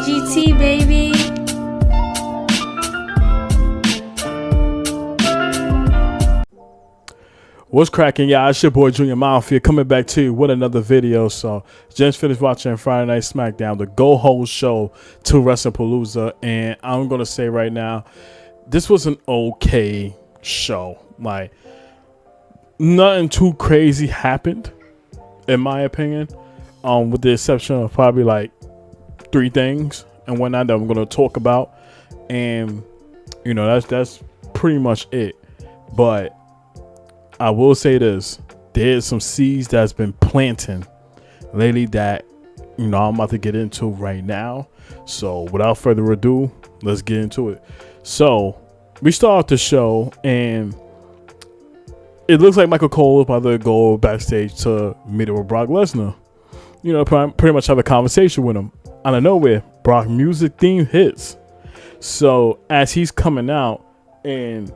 GT, baby. What's cracking, y'all? It's your boy Junior Mafia coming back to you with another video. So, just finished watching Friday Night SmackDown, the Go Hold show to WrestlePalooza, and I'm gonna say right now, this was an okay show. Like, nothing too crazy happened, in my opinion, with the exception of probably like 3 things and whatnot that I'm gonna talk about, and you know that's pretty much it. But I will say this, there's some seeds that's been planting lately that, you know, I'm about to get into right now. So without further ado, let's get into it. So we start the show and it looks like Michael Cole is about to go backstage to meet up with Brock Lesnar. You know, pretty much have a conversation with him. Out of nowhere, Brock music theme hits. So as he's coming out and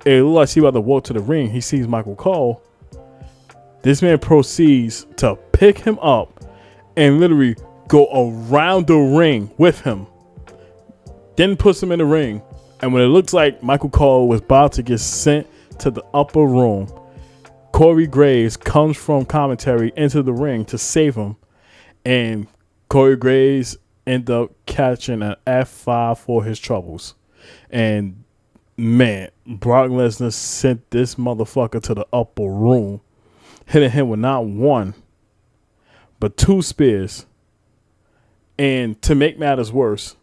it looks like he's about to walk to the ring, he sees Michael Cole. This man proceeds to pick him up and literally go around the ring with him. Then puts him in the ring. And when it looks like Michael Cole was about to get sent to the upper room, Corey Graves comes from commentary into the ring to save him. And Corey Graves ended up catching an F5 for his troubles. And man, Brock Lesnar sent this motherfucker to the upper room, hitting him with not 1, but 2 spears. And to make matters worse,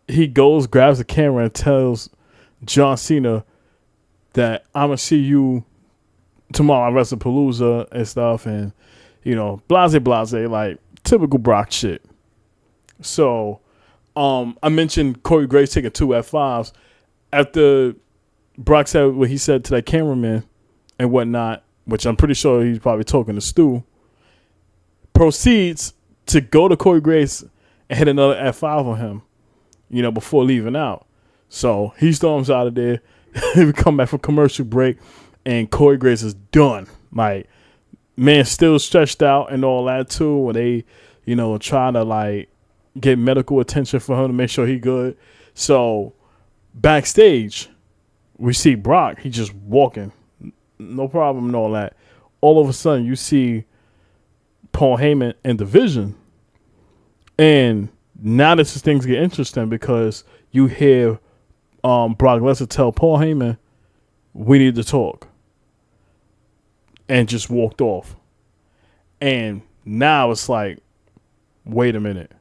he goes, grabs the camera, and tells John Cena that I'm gonna see you tomorrow at WrestlePalooza and stuff, and you know, blase, like typical Brock shit. So I mentioned Corey Graves taking 2 F5s after Brock said what he said to that cameraman and whatnot, which I'm pretty sure he's probably talking to Stu. Proceeds to go to Corey Graves and hit another F5 on him, you know, before leaving out. So he storms out of there. We come back from commercial break, and Corey Graves is done. Like, man, still stretched out and all that too. When they, you know, trying to like get medical attention for him to make sure he good. So backstage, we see Brock. He just walking, no problem and all that. All of a sudden, you see Paul Heyman in the Vision, and now this is things get interesting because you hear Brock Lesnar tell Paul Heyman, "We need to talk," and just walked off. And now it's like, wait a minute.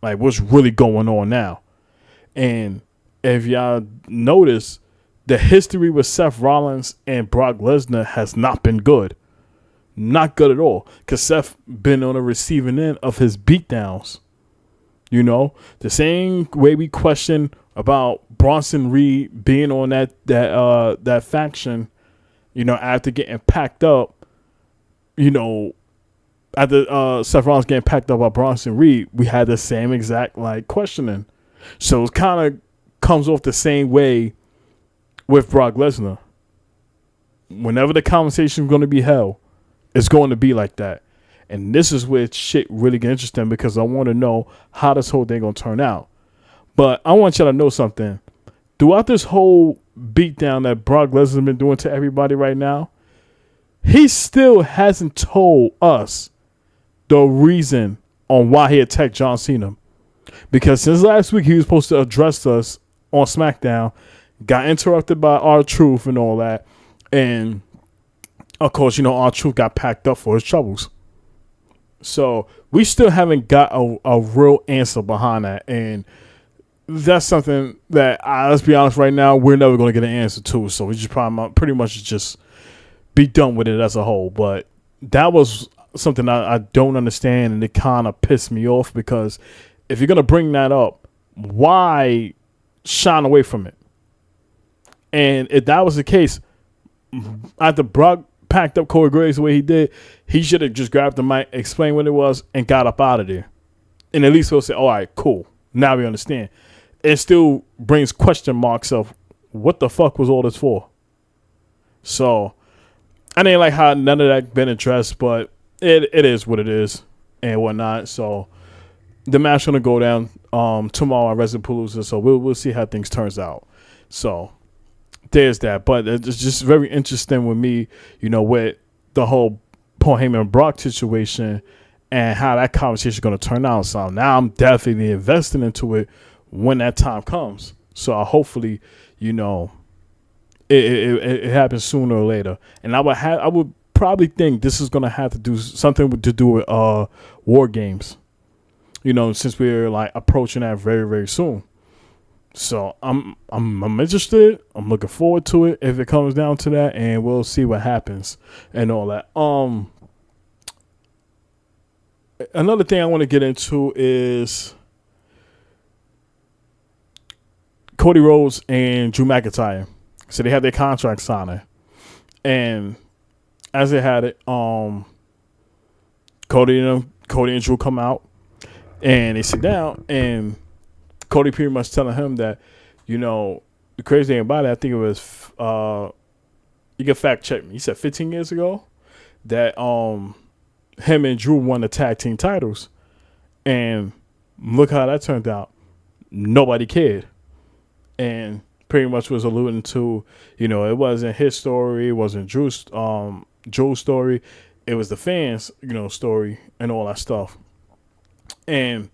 Like, what's really going on now? And if y'all notice, the history with Seth Rollins and Brock Lesnar has not been good. Not good at all. Because Seth been on the receiving end of his beatdowns. You know? The same way we question about Bronson Reed being on that faction, you know, after getting packed up, you know, after Seth Rollins getting packed up by Bronson Reed, we had the same exact like questioning. So it kind of comes off the same way with Brock Lesnar. Whenever the conversation is going to be held, it's going to be like that. And this is where shit really get interesting because I want to know how this whole thing going to turn out. But I want y'all to know something. Throughout this whole beatdown that Brock Lesnar has been doing to everybody right now, he still hasn't told us the reason on why he attacked John Cena. Because since last week he was supposed to address us on SmackDown, got interrupted by R-Truth and all that, and of course, you know, R-Truth got packed up for his troubles. So we still haven't got a real answer behind that, and that's something that, let's be honest, right now we're never going to get an answer to. So we just pretty much just be done with it as a whole. But that was something I don't understand, and it kind of pissed me off because if you're going to bring that up, why shine away from it? And if that was the case, after Brock packed up Corey Graves the way he did, he should have just grabbed the mic, explained what it was, and got up out of there. And at least he'll say, all right, cool. Now we understand. It still brings question marks of what the fuck was all this for? So I didn't like how none of that been addressed, but it is what it is. and whatnot. So the match gonna go down tomorrow at Palooza. So we'll see how things turns out. So there's that. But it's just very interesting with me, with the whole Paul Heyman Brock situation and how that conversation is going to turn out. So now I'm definitely investing into it when that time comes. So hopefully, it happens sooner or later. And I would probably think this is going to have to do something to do with War Games. Since we're like approaching that very, very soon. So I'm interested. I'm looking forward to it if it comes down to that, and we'll see what happens and all that. Another thing I want to get into is Cody Rhodes and Drew McIntyre. So they had their contract signing, and as they had it, Cody and Drew come out, and they sit down, and Cody pretty much telling him that, the crazy thing about it, I think it was, you can fact check me. He said 15 years ago that him and Drew won the tag team titles, and look how that turned out. Nobody cared, and pretty much was alluding to, it wasn't his story, it wasn't Drew's story, it was the fans, story and all that stuff, and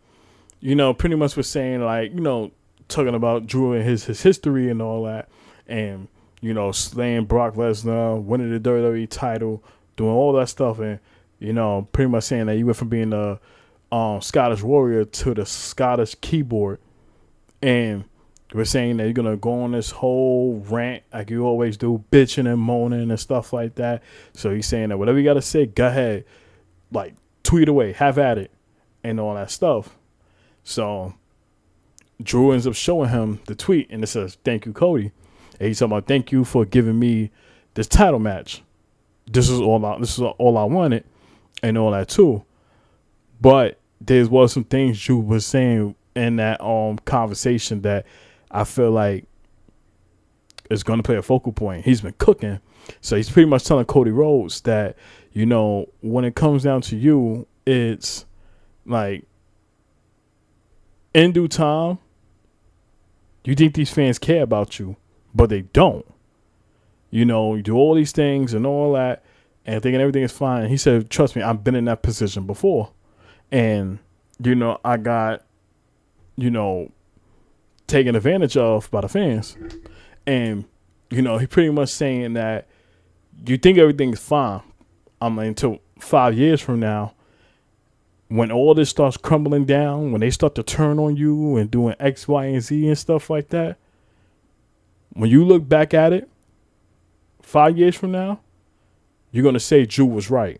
pretty much was saying like, talking about Drew and his history and all that, and slaying Brock Lesnar, winning the WWE title, doing all that stuff, and pretty much saying that you went from being the Scottish Warrior to the Scottish Keyboard, and we're saying that you're gonna go on this whole rant like you always do, bitching and moaning and stuff like that. So he's saying that whatever you gotta say, go ahead, like tweet away, have at it, and all that stuff. So Drew ends up showing him the tweet, and it says, "Thank you, Cody." And he's talking about, "Thank you for giving me this title match. This is all I wanted," and all that too. But there was some things Drew was saying in that conversation that I feel like is going to play a focal point. He's been cooking, so he's pretty much telling Cody Rhodes that when it comes down to you, it's like in due time. You think these fans care about you, but they don't. You do all these things and all that, and thinking everything is fine. And he said, "Trust me, I've been in that position before, and I got taken advantage of by the fans." And he pretty much saying that you think everything's fine. Until 5 years from now, when all this starts crumbling down, when they start to turn on you and doing X, Y, and Z and stuff like that, when you look back at it 5 years from now, you're going to say Drew was right.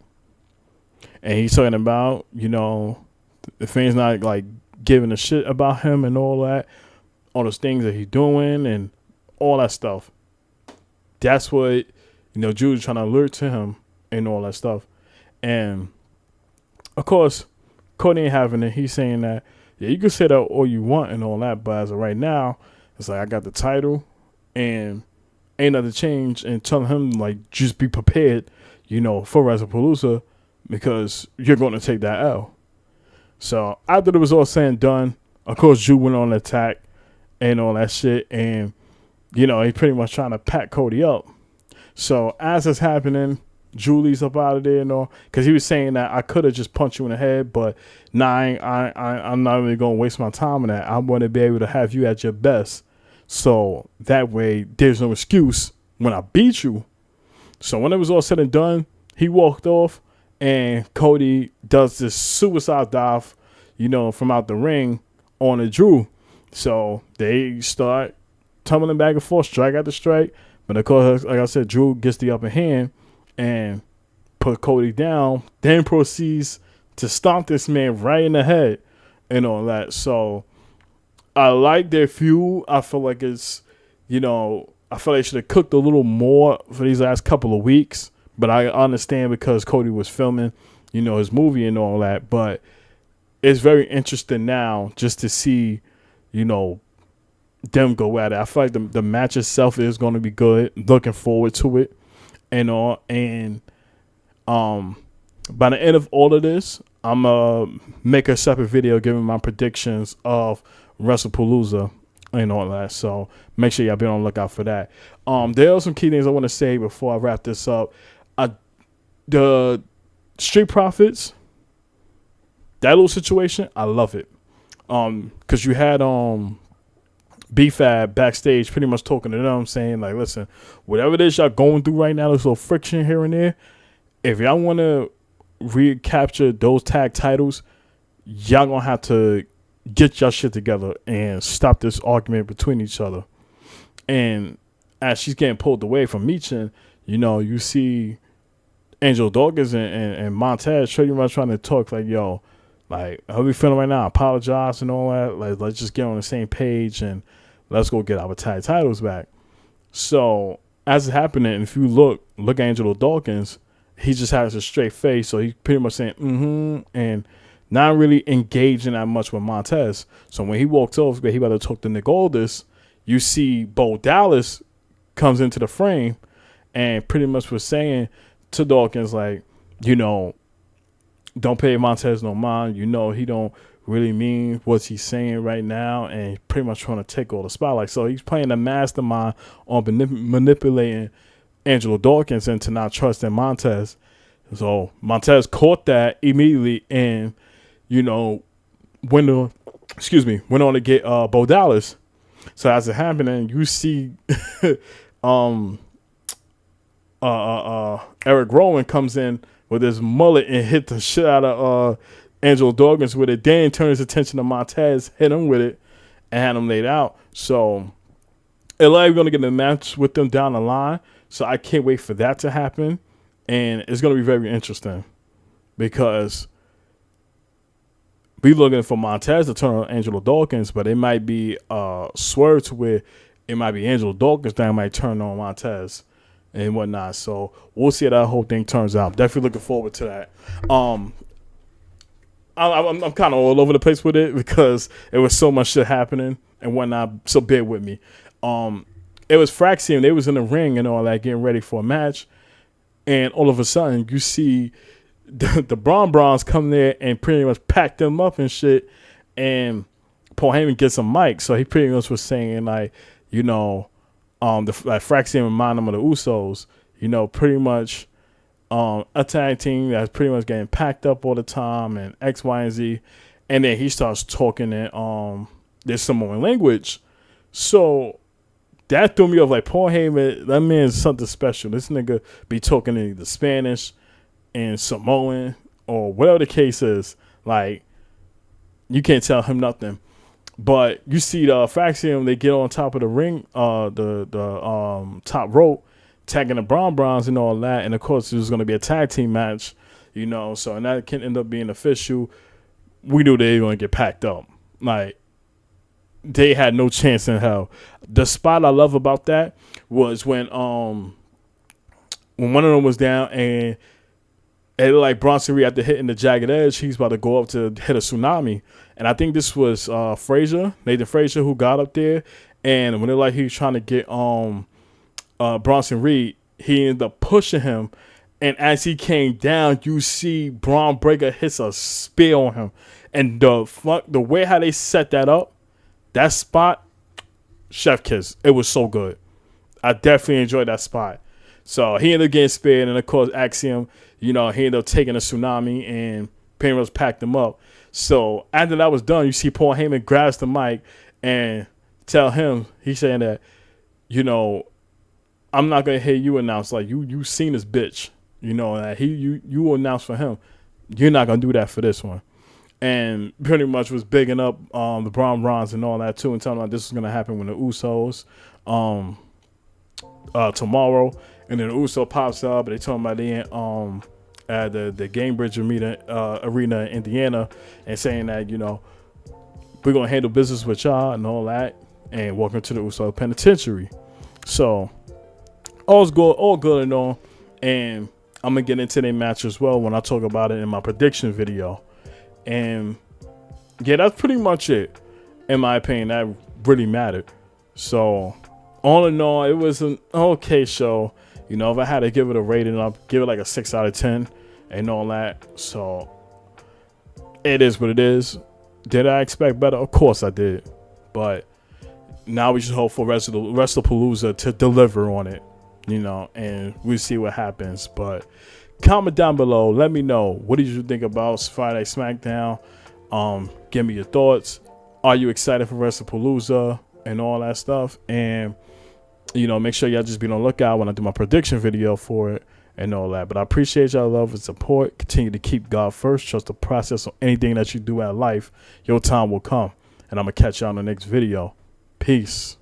And he's talking about, the fans not like giving a shit about him and all that, all those things that he's doing and all that stuff. That's what, Drew's trying to alert to him and all that stuff. And of course, Cody ain't having it. He's saying that, yeah, you can say that all you want and all that, but as of right now, it's like I got the title and ain't nothing changed, and telling him like just be prepared, for Palooza, because you're going to take that L. So after it was all said and done, of course Drew went on the attack and all that shit, and he pretty much trying to pack Cody up. So as it's happening, Julie's up out of there and all, because he was saying that I could have just punched you in the head, but I'm not really going to waste my time on that. I want to be able to have you at your best, so that way there's no excuse when I beat you. So when it was all said and done, he walked off, and Cody does this suicide dive, from out the ring on a Drew. So they start tumbling back and forth, strike after strike, but of course, like I said, Drew gets the upper hand and put Cody down, then proceeds to stomp this man right in the head and all that. So I like their feud. I feel like it's, I feel like they should have cooked a little more for these last couple of weeks. But I understand because Cody was filming, his movie and all that. But it's very interesting now just to see, them go at it. I feel like the match itself is going to be good. Looking forward to it and all. And by the end of all of this, I'm make a separate video giving my predictions of WrestlePalooza and all that. So make sure y'all be on the lookout for that. There are some key things I want to say before I wrap this up. The Street Profits, that little situation, I love it. Because you had B-Fab backstage pretty much talking to them, saying like, listen, whatever it is y'all going through right now, there's a little friction here and there. If y'all want to recapture those tag titles, y'all gonna have to get y'all shit together and stop this argument between each other. And as she's getting pulled away from Michin, you see Angel Dawkins and Montez pretty much trying to talk like, yo, like, how we feeling right now? Apologize and all that. Like, let's just get on the same page and let's go get our tag titles back. So as it's happening, if you look at Angelo Dawkins, he just has a straight face, so he's pretty much saying and not really engaging that much with Montez. So when he walks over, he about to talk to Nick Aldis. You see Bo Dallas comes into the frame and pretty much was saying to Dawkins like, don't pay Montez no mind. He don't really mean what he's saying right now, and pretty much trying to take all the spotlight. So he's playing the mastermind on manipulating Angelo Dawkins into not trusting Montez. So Montez caught that immediately and, went on to get Bo Dallas. So as it happening, you see Eric Rowan comes in with his mullet and hit the shit out of Angelo Dawkins with it. Dan turned his attention to Montez, hit him with it, and had him laid out. So it's like we're going to get a match with them down the line. So I can't wait for that to happen. And it's going to be very interesting because we looking for Montez to turn on Angelo Dawkins, but it might be swerve to where it might be Angelo Dawkins that might turn on Montez and whatnot. So we'll see how that whole thing turns out. Definitely looking forward to that. I'm kind of all over the place with it because it was so much shit happening and whatnot. So bear with me. It was Fraxium. They was in the ring and all that, getting ready for a match. And all of a sudden, you see the Bronze come there and pretty much pack them up and shit. And Paul Heyman gets a mic. So he pretty much was saying, like, Fraxium remind them of the Usos. Pretty much a tag team that's pretty much getting packed up all the time and X, Y, and Z. And then he starts talking in their Samoan language. So that threw me off. Like, Paul Heyman, that man's something special. This nigga be talking in either Spanish and Samoan or whatever the case is. Like, you can't tell him nothing. But you see the Fraxium, they get on top of the ring, the top rope, tagging the Bronze and all that. And of course, there's going to be a tag team match, so and that can end up being official. We knew they were going to get packed up. Like, they had no chance in hell. The spot I love about that was when one of them was down and it looked like Bronson Reed after hitting the jagged edge, he's about to go up to hit a tsunami. And I think this was Nathan Frazier, who got up there. And when it like he was trying to get Bronson Reed, he ended up pushing him. And as he came down, you see Braun Breaker hits a spear on him. And the way how they set that up, that spot, chef kiss. It was so good. I definitely enjoyed that spot. So he ended up getting speared, and of course Axiom, he ended up taking a tsunami and pretty much packed him up. So after that was done, you see Paul Heyman grabs the mic and tell him, he's saying that, I'm not gonna hear you announce, like you seen this bitch, that you will announce for him. You're not gonna do that for this one. And pretty much was bigging up the Bronze and all that too, and telling them this is gonna happen when the Usos tomorrow. And then the Uso pops up, and they talking about they at the Gamebridge Arena in Indiana, and saying that we're gonna handle business with y'all and all that, and welcome to the Uso Penitentiary. So all good and all, and I'm gonna get into their match as well when I talk about it in my prediction video. And yeah, that's pretty much it. In my opinion, that really mattered. So all in all, it was an okay show. If I had to give it a rating, I'd give it like a 6 out of 10 and all that. So it is what it is. Did I expect better? Of course I did. But now we just hope for WrestlePalooza to deliver on it, and we'll see what happens. But comment down below. Let me know, what did you think about Friday SmackDown? Give me your thoughts. Are you excited for WrestlePalooza and all that stuff? And make sure y'all just be on the lookout when I do my prediction video for it and all that. But I appreciate y'all love and support. Continue to keep God first. Trust the process on anything that you do at life. Your time will come. And I'm going to catch y'all in the next video. Peace.